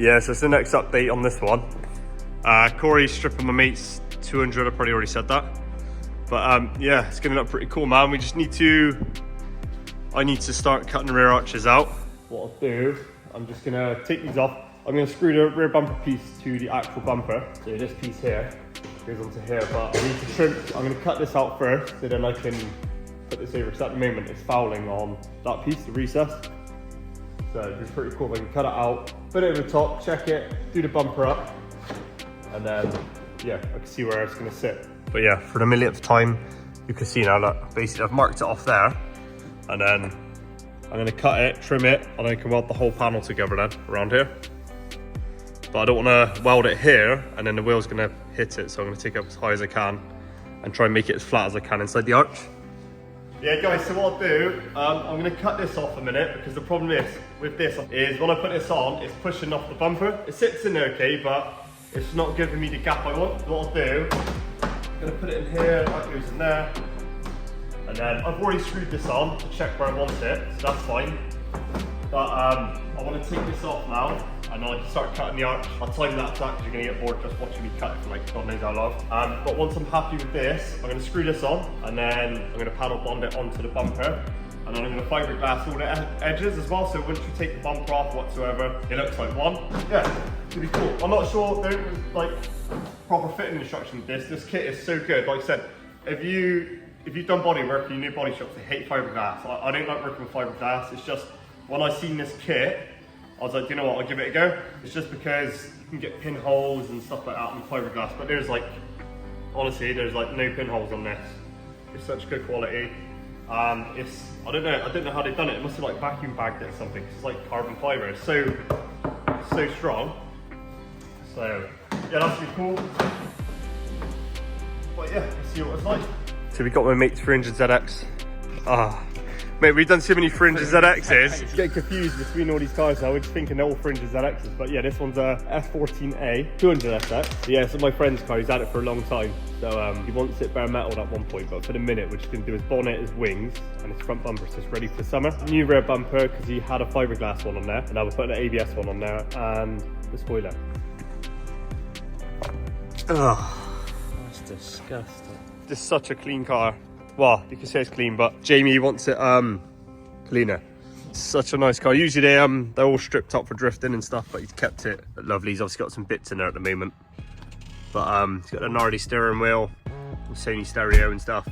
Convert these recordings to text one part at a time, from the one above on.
Yeah, so it's the next update on this one. Corey's stripping my mate's 200, I probably already said that. But yeah, it's gonna look pretty cool, man. I need to start cutting the rear arches out. What I'll do, I'm just gonna take these off. I'm gonna screw the rear bumper piece to the actual bumper. So this piece here goes onto here, but I need to trim. I'm gonna cut this out first, so then I can put this over, because at the moment it's fouling on that piece, the recess. So it's pretty cool if I can cut it out, put it over the top, check it, do the bumper up, and then yeah, I can see where it's gonna sit. But yeah, for the millionth time, you can see now, look, basically I've marked it off there, and then I'm gonna cut it, trim it, and then I can weld the whole panel together then, around here. But I don't wanna weld it here, and then the wheel's gonna hit it, so I'm gonna take it up as high as I can, and try and make it as flat as I can inside the arch. Yeah guys, so what I'll do, I'm gonna cut this off a minute, because the problem is, with this, is when I put this on, it's pushing off the bumper. It sits in there okay, but it's not giving me the gap I want. So what I'll do, I'm gonna put it in here, that goes in there. And then I've already screwed this on to check where I want it, so that's fine. But I want to take this off now, and then I can start cutting the arch. I'll time lapse that because you're going to get bored just watching me cut it for like God knows how long. But once I'm happy with this, I'm going to screw this on, and then I'm going to panel bond it onto the bumper. And then I'm going to fiberglass all the edges as well, so once you take the bumper off whatsoever, it looks like one. Yeah, it's going to be cool. I'm not sure, there is like proper fitting instruction with this. This kit is so good. Like I said, if you've done body work in your new body shops, they hate fiberglass. I don't like working with fiberglass. It's just, when I seen this kit, I was like, you know what, I'll give it a go. It's just because you can get pinholes and stuff like that on fiberglass, but there's like, honestly, there's like no pinholes on this. It's such good quality. I don't know how they've done it. It must have like vacuum bagged it or something. It's like carbon fiber. It's so strong. So yeah, that's really cool. But yeah, let's see what it's like. So we got my mate's 300 ZX. Mate, we've done so many 300 ZXs. Getting confused between all these cars now. We're just thinking they're all 300 ZXs. But yeah, this one's a F14A 200 SX. Yeah, so my friend's car, he's had it for a long time. So he wants it bare metal at one point, but for the minute, we're just gonna do his bonnet, his wings, and his front bumper, so it's ready for summer. New rear bumper, because he had a fiberglass one on there, and now we're putting an ABS one on there, and the spoiler. Oh, that's disgusting. This is such a clean car. Well, you can say it's clean, but Jamie wants it cleaner. It's such a nice car. Usually they're all stripped up for drifting and stuff, but he's kept it lovely. He's obviously got some bits in there at the moment. But he's got a gnarly steering wheel, Sony stereo and stuff.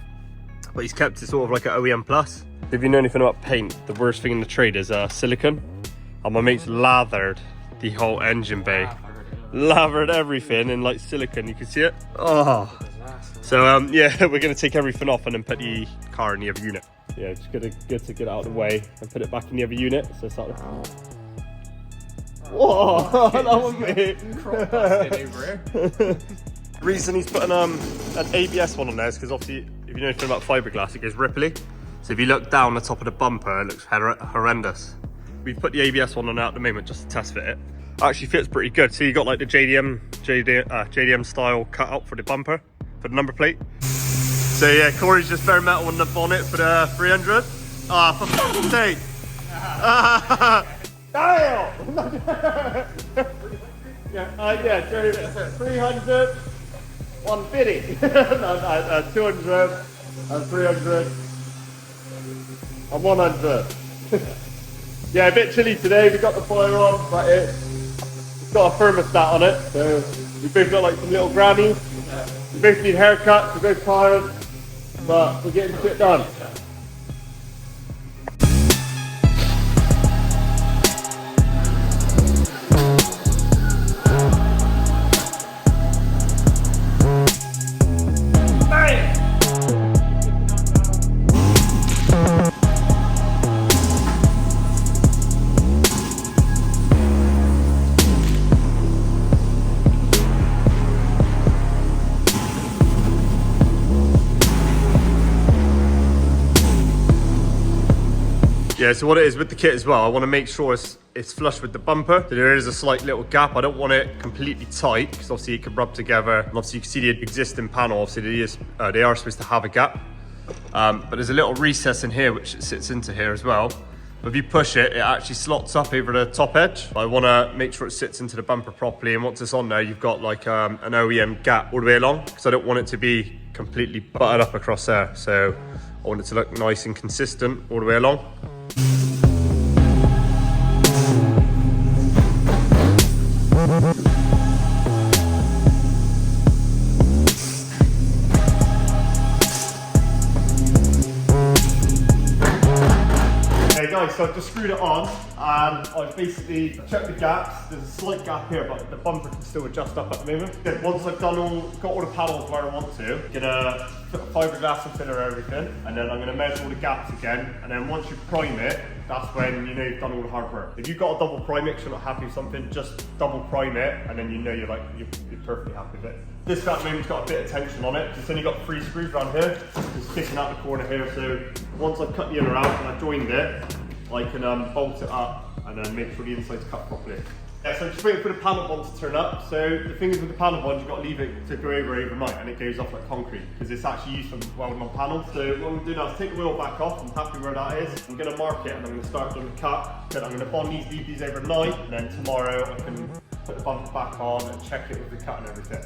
But he's kept it sort of like an OEM plus. If you know anything about paint, the worst thing in the trade is silicone. And my mate's lathered the whole engine bay. Lathered everything in like silicone, you can see it. Oh. So yeah, we're gonna take everything off and then put the car in the other unit. Yeah, just good to get it out of the way and put it back in the other unit. So it's like, whoa, that was me. The reason he's putting an ABS one on there is because obviously, if you know anything about fiberglass, it goes ripply. So if you look down the top of the bumper, it looks horrendous. We've put the ABS one on there at the moment just to test fit it. Actually fits pretty good. So you got like the JDM style cut out for the bumper, for the number plate. So yeah, Corey's just bare metal on the bonnet for the 300. Ah, for fuck's sake. Damn! Yeah, 300, 150. No, 200, and 300, and 100. Yeah, a bit chilly today. We got the boiler on, but it's got a thermostat on it. So we both got like some little grannies. We both need haircuts, we're both tired, but we're getting shit done. Yeah, so what it is with the kit as well, I want to make sure it's flush with the bumper. So there is a slight little gap. I don't want it completely tight because obviously it could rub together. And obviously you can see the existing panel, obviously they are supposed to have a gap. But there's a little recess in here which sits into here as well. If you push it, it actually slots up over the top edge. I want to make sure it sits into the bumper properly, and once it's on there, you've got like an OEM gap all the way along, because I don't want it to be completely buttered up across there. So I want it to look nice and consistent all the way along. So I've just screwed it on, and I've basically checked the gaps. There's a slight gap here, but the bumper can still adjust up at the moment. Then once I've got all the panels where I want to, I'm gonna put fiberglass and filler everything, and then I'm gonna measure all the gaps again. And then once you prime it, that's when you know you've done all the hard work. If you've got a double prime it, 'cause you're not happy with something, just double prime it, and then you know you're perfectly happy with it. This at the moment's got a bit of tension on it. It's only got 3 screws around here, it's sticking out the corner here. So once I've cut the inner out and I've joined it, I can bolt it up and then make sure the inside's cut properly. Yeah, so I'm just waiting for the panel bond to turn up. So the thing is with the panel bond, you've got to leave it to go over overnight, and it goes off like concrete because it's actually used for welding on panels. So what I'm going to do now is take the wheel back off. I'm happy where that is. I'm going to mark it and I'm going to start doing the cut. Then I'm going to bond these, leave these overnight, and then tomorrow I can put the bumper back on and check it with the cut and everything.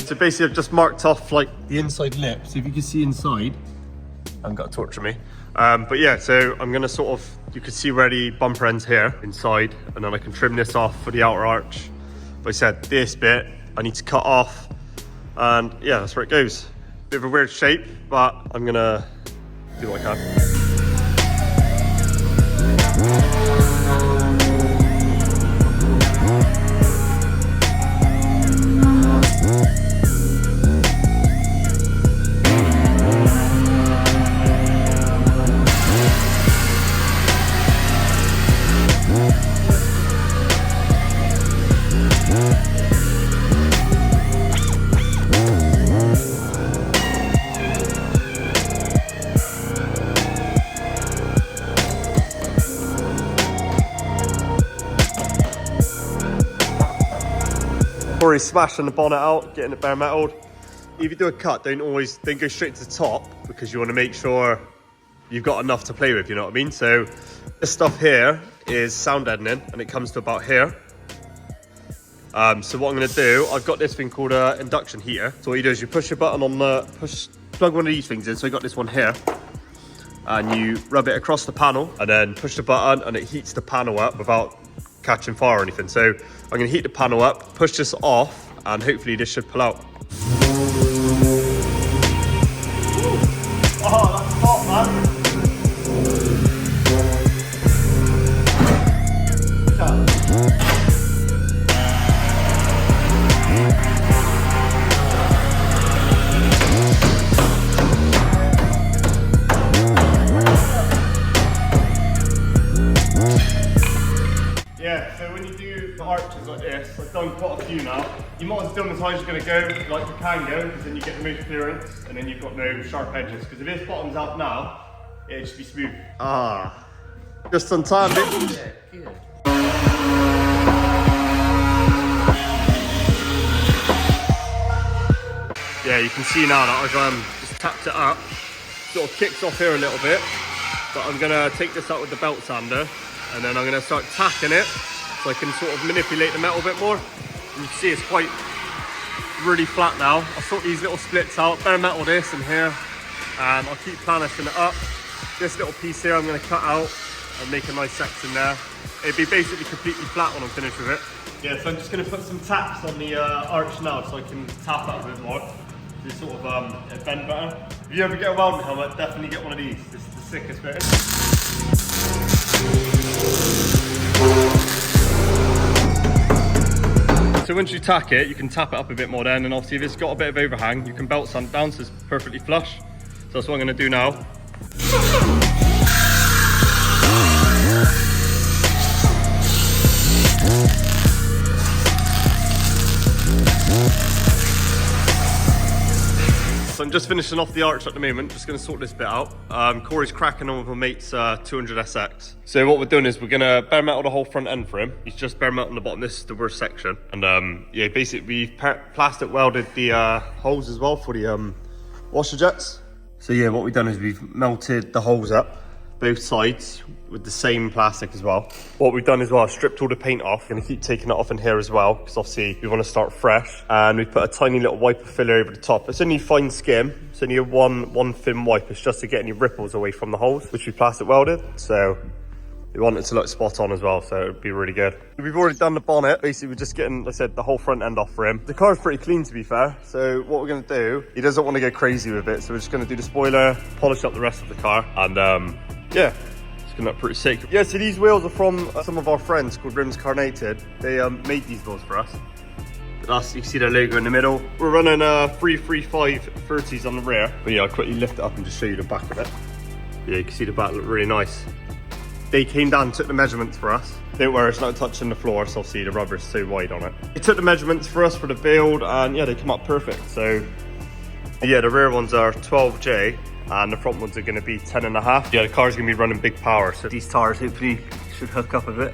So basically I've just marked off like the inside lip, so if you can see inside, I haven't got a torch on me. But yeah, so I'm gonna sort of, you can see where the bumper ends here, inside, and then I can trim this off for the outer arch. But I said, this bit, I need to cut off, and yeah, that's where it goes. Bit of a weird shape, but I'm gonna do what I can. Already smashing the bonnet out, getting it bare metaled. If you do a cut, don't go straight to the top, because you want to make sure you've got enough to play with, you know what I mean? So this stuff here is sound deadening, and it comes to about here. So what I'm going to do, I've got this thing called an induction heater. So what you do is you push your button on the, plug one of these things in. So I got this one here, and you rub it across the panel, and then push the button, and it heats the panel up without catching fire or anything. So I'm going to heat the panel up, push this off, and hopefully this should pull out. Oh, that's hot, man. Yeah, so when you do the arches like this, I've done quite a few now. You might as well do them as high as you're going to go, like you can go, because then you get the most clearance, and then you've got no sharp edges. Because if this bottom's out now, it'll just be smooth. Ah, just on time, bitch. Yeah, good. Yeah, you can see now that I've just tapped it up. Sort of kicks off here a little bit, but I'm going to take this out with the belt sander, and then I'm going to start tacking it so I can sort of manipulate the metal a bit more. And you can see it's quite really flat now. I'll sort these little splits out, bare metal this and here, and I'll keep planishing it up. This little piece here I'm going to cut out and make a nice section there. It'll be basically completely flat when I'm finished with it. Yeah, so I'm just going to put some taps on the arch now so I can tap that a bit more. To sort of bend better. If you ever get a welding helmet, definitely get one of these. This is the sickest bit. So once you tack it, you can tap it up a bit more then, and obviously if it's got a bit of overhang, you can belt sand down so it's perfectly flush. So that's what I'm going to do now. So I'm just finishing off the arch at the moment, just gonna sort this bit out. Corey's cracking on with my mate's 200SX. So what we're doing is we're gonna bare metal the whole front end for him. He's just bare metal on the bottom, this is the worst section. And yeah, basically we've plastic welded the holes as well for the washer jets. So yeah, what we've done is we've melted the holes up, both sides, with the same plastic as well. What we've done as well, stripped all the paint off. Gonna keep taking it off in here as well, because obviously we want to start fresh. And we put a tiny little wiper filler over the top. It's only fine skim, it's only a one thin wipe. It's just to get any ripples away from the holes, which we plastic welded. So we want it to look spot on as well, so it would be really good. We've already done the bonnet. Basically, we're just getting, like I said, the whole front end off for him. The car's pretty clean, to be fair. So what we're gonna do, he doesn't want to go crazy with it. So we're just gonna do the spoiler, polish up the rest of the car. And yeah, it's gonna look pretty sick. Yeah, so these wheels are from some of our friends called Rims Carnated. They made these wheels for us. That's, you can see their logo in the middle. We're running 335 30s on the rear. But yeah, I'll quickly lift it up and just show you the back of it. Yeah, you can see the back look really nice. They came down and took the measurements for us. Don't worry, it's not touching the floor, so obviously the rubber is so wide on it. They took the measurements for us for the build, and yeah, they come up perfect. So yeah, the rear ones are 12J, and the front ones are gonna be 10.5. Yeah, the car's gonna be running big power, so these tires hopefully should hook up a bit.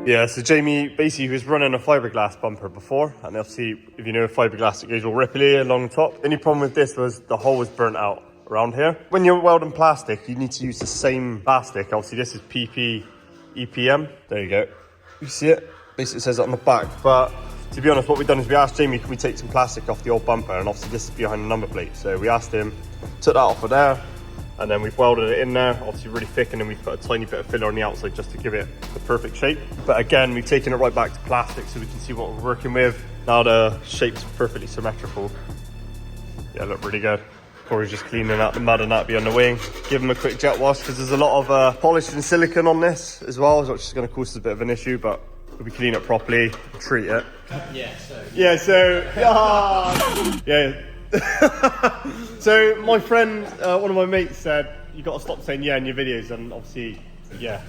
Yeah, so Jamie basically was running a fiberglass bumper before, and obviously if you know fiberglass, it goes all ripply along the top. The only problem with this was the hole was burnt out around here. When you're welding plastic, you need to use the same plastic. Obviously this is PP EPM. There you go. You see it? Basically it says it on the back. But to be honest, what we've done is we asked Jamie, can we take some plastic off the old bumper? And obviously this is behind the number plate. So we asked him, took that off of there, and then we've welded it in there, obviously really thick, and then we've put a tiny bit of filler on the outside just to give it the perfect shape. But again, we've taken it right back to plastic so we can see what we're working with. Now the shape's perfectly symmetrical. Yeah, look really good. Corey's just cleaning out the mud and that behind the wing. Give them a quick jet wash, because there's a lot of polish and silicone on this as well, which is gonna cause us a bit of an issue, but if we clean it properly, treat it. Yeah. So my friend, one of my mates said, you got to stop saying yeah in your videos, and obviously, yeah.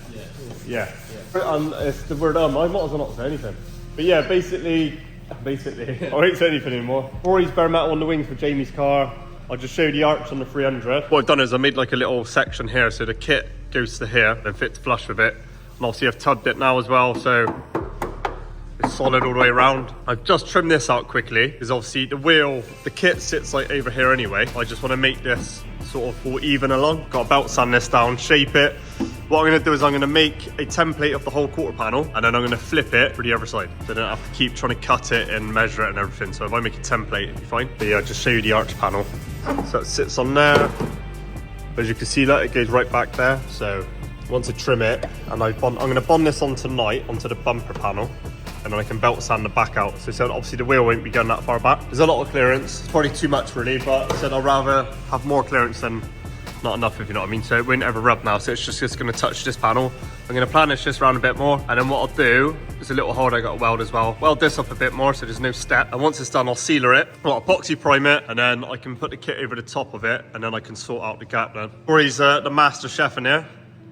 It's the word I might as well not say anything. But yeah, basically, I won't say anything anymore. Corey's bare metal on the wings for Jamie's car. I'll just show you the arch on the 300. What I've done is I made like a little section here, so the kit goes to here and fits flush with it. And obviously I've tubbed it now as well, so it's solid all the way around. I've just trimmed this out quickly, because obviously the wheel, the kit sits like over here anyway. I just want to make this sort of all even along. Got to belt sand this down, shape it. What I'm going to do is I'm going to make a template of the whole quarter panel, and then I'm going to flip it for the other side. So I don't have to keep trying to cut it and measure it and everything. So if I make a template, it'll be fine. But yeah, I'll just show you the arch panel. So it sits on there. As you can see that, it goes right back there. So once I trim it, and I'm going to bond this on tonight onto the bumper panel, and then I can belt sand the back out. So obviously the wheel won't be going that far back. There's a lot of clearance. It's probably too much really, but I said I'd rather have more clearance than not enough, if you know what I mean. So it won't ever rub now, so it's just going to touch this panel. I'm going to plan this just around a bit more, and then what I'll do, there's a little hole I got to weld as well. Weld this up a bit more so there's no step, and once it's done I'll sealer it. I'll epoxy prime it, and then I can put the kit over the top of it, and then I can sort out the gap then. Corey's the master chef in here.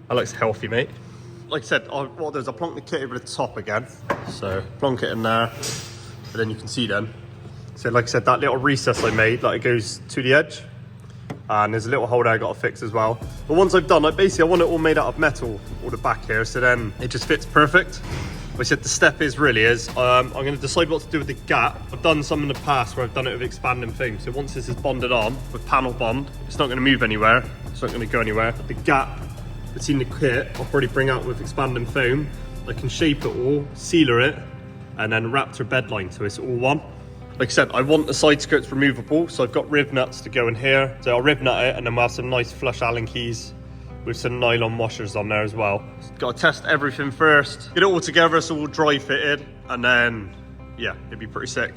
That looks healthy, mate. Like I said, what I'll do is I'll plonk the kit over the top again. So plonk it in there, and then you can see then. So like I said, that little recess I made, like it goes to the edge. And there's a little hole there I got to fix as well. But once I've done, I want it all made out of metal, all the back here, so then it just fits perfect. Like I said, the step really is, I'm going to decide what to do with the gap. I've done some in the past where I've done it with expanding foam. So once this is bonded on with panel bond, it's not going to move anywhere. It's not going to go anywhere. But the gap between the kit, I'll probably bring out with expanding foam. I can shape it all, sealer it, and then Raptor bed line, so it's all one. Like I said, I want the side skirts removable, so I've got rib nuts to go in here. So I'll rib nut it, and then we'll have some nice flush Allen keys with some nylon washers on there as well. Got to test everything first, get it all together so all dry fitted, and then, yeah, it'd be pretty sick.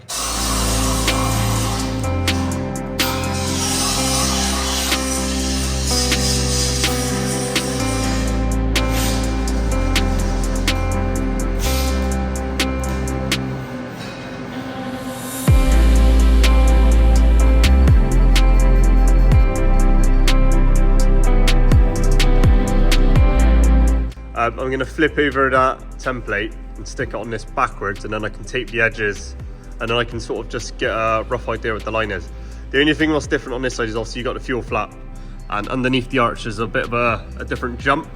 I'm going to flip over that template and stick it on this backwards, and then I can tape the edges, and then I can sort of just get a rough idea what the line is. The only thing that's different on this side is obviously you got the fuel flap, and underneath the arch is a bit of a different jump.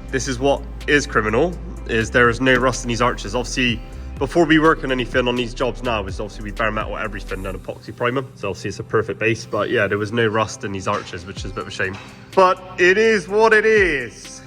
This is what is criminal, is there is no rust in these arches. Obviously, before we work on anything on these jobs now, is obviously we bare metal everything, then epoxy prime them. So obviously it's a perfect base, but yeah, there was no rust in these arches, which is a bit of a shame. But it is what it is.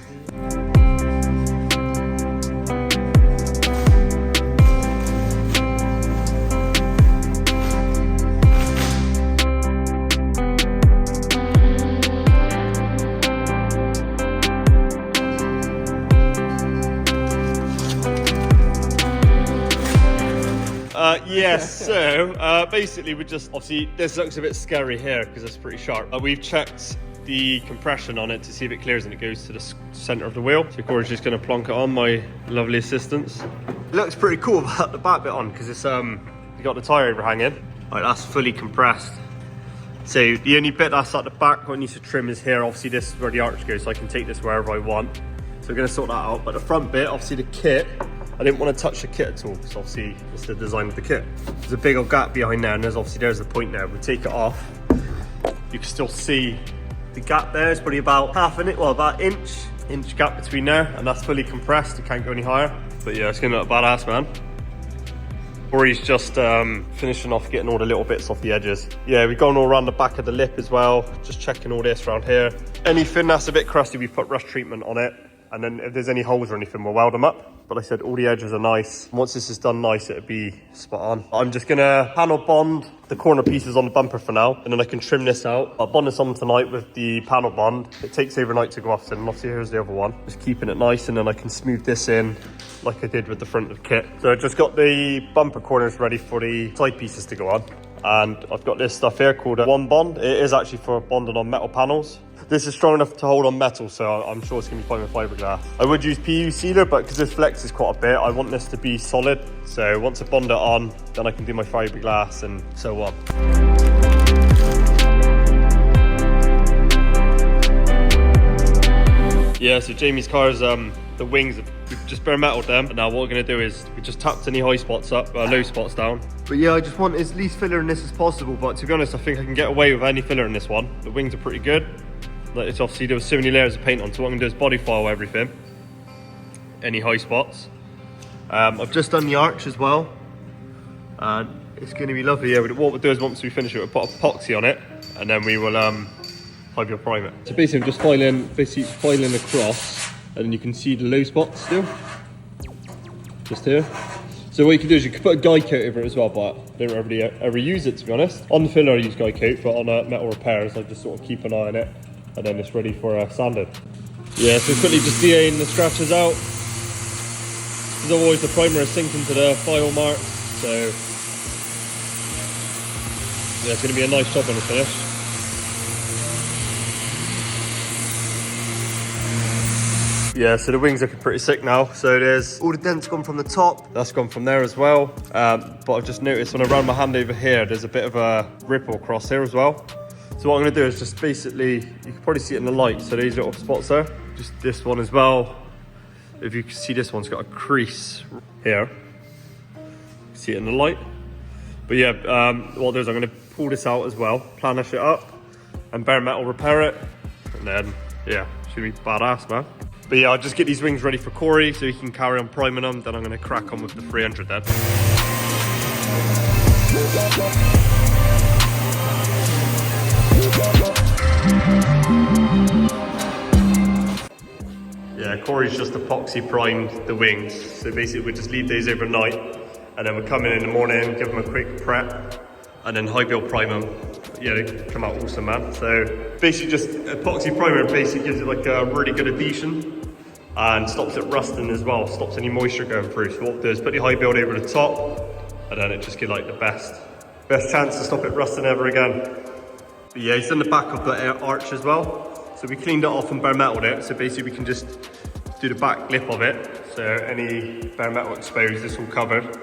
Yes, so basically we just, obviously this looks a bit scary here because it's pretty sharp. We've checked the compression on it to see if it clears, and it goes to the center of the wheel. So Corey's just going to plonk it on, my lovely assistants. It looks pretty cool without the back bit on, because it's you got the tire overhanging. Right, that's fully compressed. So the only bit that's at the back what needs to trim is here. Obviously this is where the arch goes, so I can take this wherever I want. So we're going to sort that out. But the front bit, obviously the kit, I didn't want to touch the kit at all, because obviously it's the design of the kit. There's a big old gap behind there, and there's the point there. We take it off, you can still see the gap there. It's probably about about inch gap between there, and that's fully compressed. It can't go any higher. But yeah, it's gonna look badass, man. Corey's just finishing off getting all the little bits off the edges. Yeah, we've gone all around the back of the lip as well, just checking all this around here. Anything that's a bit crusty, we put rust treatment on it, and then if there's any holes or anything, we'll weld them up. But like I said, all the edges are nice. Once this is done nice, it'll be spot on. I'm just gonna panel bond the corner pieces on the bumper for now, and then I can trim this out. I'll bond this on tonight with the panel bond. It takes overnight to go off, and obviously here's the other one. Just keeping it nice, and then I can smooth this in like I did with the front of the kit. So I just got the bumper corners ready for the side pieces to go on. And I've got this stuff here called a one bond. It is actually for bonding on metal panels. This is strong enough to hold on metal, so I'm sure it's gonna be fine with fiberglass. I would use PU sealer, but because this flexes quite a bit, I want this to be solid. So once I bond it on, then I can do my fiberglass and so on. Yeah, so Jamie's car's, the wings, we've just bare metaled them. And now what we're gonna do is, we just tapped any high spots up, low spots down. But yeah, I just want as least filler in this as possible, but to be honest, I think I can get away with any filler in this one. The wings are pretty good. Like, it's obviously, there was so many layers of paint on, so what I'm gonna do is body file everything. Any high spots. I've just done the arch as well. And it's gonna be lovely. Yeah, what we'll do is once we finish it, we'll put epoxy on it, and then we will hide your prime it. So basically I'm just filing across, and then you can see the low spots still. Just here. So what you can do is you can put a guide coat over it as well, but I don't really ever use it, to be honest. On the filler I use guide coat, but on metal repairs I just sort of keep an eye on it, and then it's ready for sanding. Yeah, so quickly just DAing the scratches out. As always, the primer is sinking to the file marks, so yeah, it's going to be a nice job when it's finished. Yeah, so the wings looking pretty sick now. So there's all the dents gone from the top. That's gone from there as well. But I've just noticed when I run my hand over here, there's a bit of a ripple across here as well. So what I'm gonna do is just basically, you can probably see it in the light. So these little spots there, just this one as well. If you can see, this one's got a crease here. See it in the light. But yeah, what I'll do is I'm gonna pull this out as well, planish it up, and bare metal repair it. And then, yeah, should be badass, man. But yeah, I'll just get these wings ready for Corey so he can carry on priming them. Then I'm going to crack on with the 300 then. Yeah, Corey's just epoxy primed the wings. So basically we just leave these overnight, and then we come in the morning, give them a quick prep, and then high build prime them. Yeah, they come out awesome, man. So basically just epoxy primer basically gives it like a really good adhesion and stops it rusting as well, stops any moisture going through. So what we'll do is put the high build over the top, and then it just gives like the best chance to stop it rusting ever again. But yeah, it's in the back of the arch as well. So we cleaned it off and bare metaled it. So basically we can just do the back lip of it. So any bare metal exposed, this all covered.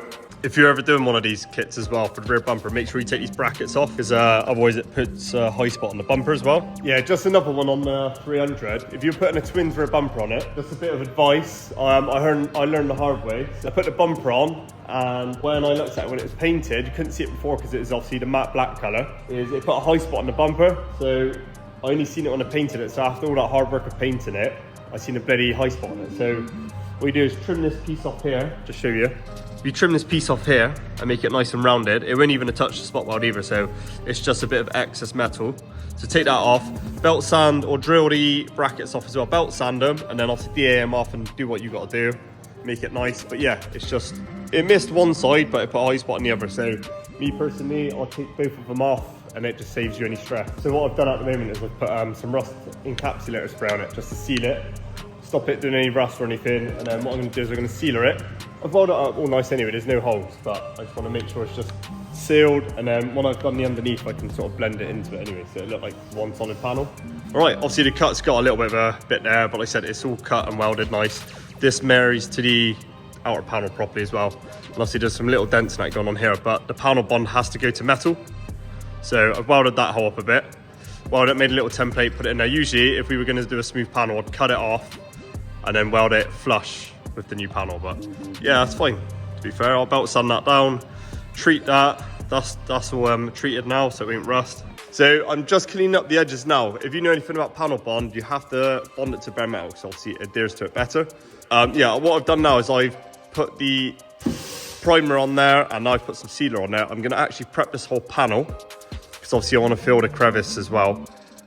If you're ever doing one of these kits as well for the rear bumper, make sure you take these brackets off, because otherwise it puts a high spot on the bumper as well. Yeah, just another one on the 300. If you're putting a Twinz rear bumper on it, just a bit of advice. I learned the hard way. So I put the bumper on, and when I looked at it when it was painted, you couldn't see it before because it was obviously the matte black colour, is it put a high spot on the bumper. So I only seen it when I painted it, so after all that hard work of painting it, I seen a bloody high spot on it. So what you do is trim this piece off here, just show you. If you trim this piece off here and make it nice and rounded, it won't even touch the spot weld either, so it's just a bit of excess metal. So take that off, belt sand or drill the brackets off as well, belt sand them, and then obviously DA them off and do what you got to do, make it nice. But yeah, it's just, it missed one side, but it put a high spot on the other. So me personally, I'll take both of them off, and it just saves you any stress. So what I've done at the moment is I've put some rust encapsulator spray on it just to seal it, stop it doing any rust or anything. And then what I'm going to do is I'm going to sealer it. I've welded it up all nice anyway, there's no holes, but I just want to make sure it's just sealed. And then when I've done the underneath, I can sort of blend it into it anyway, so it look like one solid panel. All right, obviously the cut's got a little bit of a bit there, but like I said, it's all cut and welded nice. This marries to the outer panel properly as well. And obviously there's some little dents and that going on here, but the panel bond has to go to metal. So I've welded that hole up a bit. Welded it, made a little template, put it in there. Usually if we were going to do a smooth panel, I'd cut it off and then weld it flush with the new panel, but yeah, that's fine. To be fair, I'll belt sand that down, treat that. That's all treated now, so it won't rust. So I'm just cleaning up the edges now. If you know anything about panel bond, you have to bond it to bare metal, because obviously it adheres to it better. Yeah, what I've done now is I've put the primer on there, and now I've put some sealer on there. I'm going to actually prep this whole panel, because obviously I want to fill the crevice as well,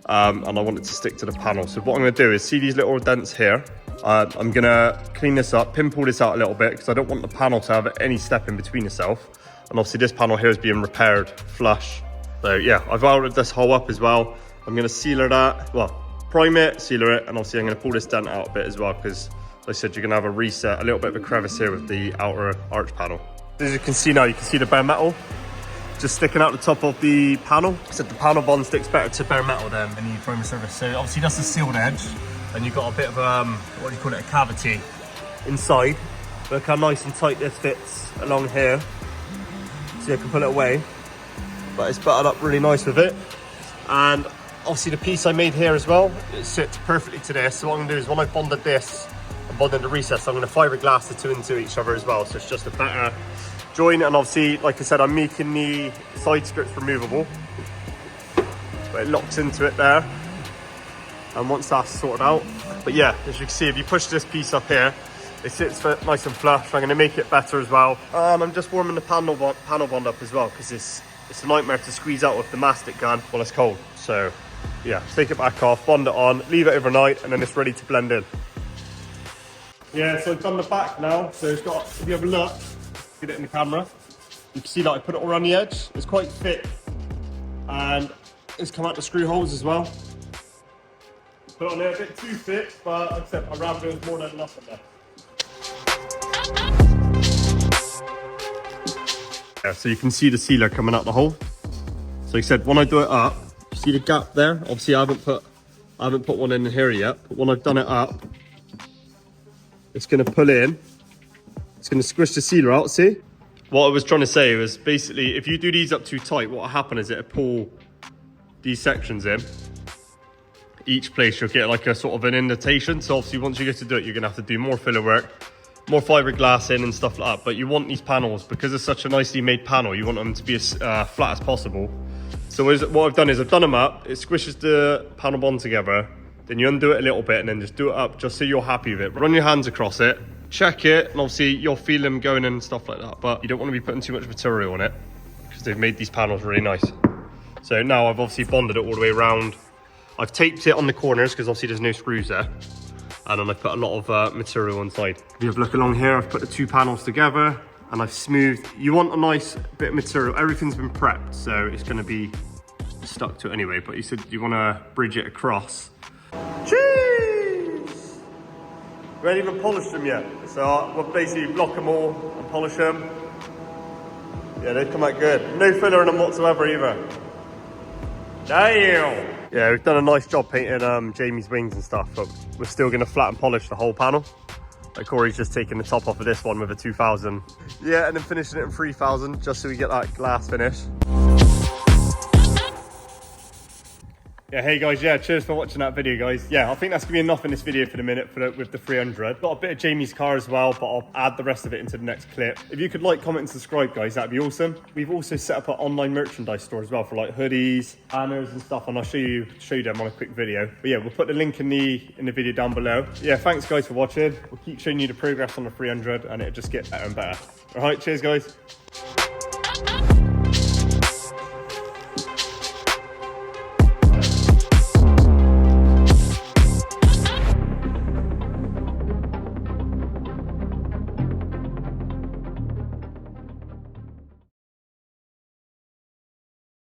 and I want it to stick to the panel. So what I'm going to do is, see these little dents here? I'm going to clean this up, pimple this out a little bit, because I don't want the panel to have any step in between itself. And obviously this panel here is being repaired flush. So yeah, I've welded this hole up as well. I'm going to sealer that, well, prime it, sealer it, and obviously I'm going to pull this dent out a bit as well, because like I said, you're going to have a reset, a little bit of a crevice here with the outer arch panel. As you can see now, you can see the bare metal just sticking out the top of the panel. I said the panel bond sticks better to bare metal than any primer surface. So obviously that's a sealed edge, and you've got a bit of what do you call it, a cavity inside. Look how nice and tight this fits along here. So you can pull it away, but it's buttered up really nice with it. And obviously the piece I made here as well, it sits perfectly to this. So what I'm gonna do is, when I've bonded this and bonded the recess, I'm gonna fiberglass the two into each other as well. So it's just a better join. And obviously, like I said, I'm making the side skirts removable, but it locks into it there. And once that's sorted out, but yeah, as you can see, if you push this piece up here, it sits nice and flush. I'm going to make it better as well. And I'm just warming the panel bond up as well, because it's a nightmare to squeeze out with the mastic gun while it's cold. So yeah, take it back off, bond it on, leave it overnight, and then it's ready to blend in. Yeah, so I've done the back now. So it's got, if you have a look, get it in the camera, you can see that I put it all around the edge. It's quite thick, and it's come out the screw holes as well. Put on there a bit too thick, but like I said, I'd rather there's more than enough in there. Yeah, so you can see the sealer coming out the hole. So like I said, when I do it up, you see the gap there? Obviously I haven't put one in here yet, but when I've done it up, it's gonna pull in. It's gonna squish the sealer out, see? What I was trying to say was, basically, if you do these up too tight, what will happen is it'll pull these sections in. Each place you'll get like a sort of an indentation. So obviously once you get to do it, you're gonna have to do more filler work, more fiberglass in and stuff like that. But you want these panels, because it's such a nicely made panel, you want them to be as flat as possible. So what I've done is I've done them up, it squishes the panel bond together, then you undo it a little bit and then just do it up just so you're happy with it. Run your hands across it, check it, and obviously you'll feel them going in and stuff like that, but you don't want to be putting too much material on it, because they've made these panels really nice. So now I've obviously bonded it all the way around. I've taped it on the corners, because obviously there's no screws there. And then I've put a lot of material inside. If you have a look along here, I've put the two panels together and I've smoothed. You want a nice bit of material. Everything's been prepped, so it's gonna be stuck to it anyway, but you said you wanna bridge it across. Cheese! We haven't even polished them yet. So we'll basically block them all and polish them. Yeah, they come out good. No filler in them whatsoever either. Damn! Yeah, we've done a nice job painting Jamie's wings and stuff, but we're still going to flat and polish the whole panel. Like Corey's just taking the top off of this one with a 2000. Yeah, and then finishing it in 3000 just so we get that glass finish. Yeah, hey guys, yeah, cheers for watching that video, guys. Yeah, I think that's gonna be enough in this video for the minute with the 300. Got a bit of Jamie's car as well, but I'll add the rest of it into the next clip. If you could like, comment, and subscribe, guys, that'd be awesome. We've also set up an online merchandise store as well for like hoodies, banners, and stuff, and I'll show you them on a quick video. But yeah, we'll put the link in the video down below. Yeah, thanks guys for watching. We'll keep showing you the progress on the 300, and it'll just get better and better. All right, cheers, guys.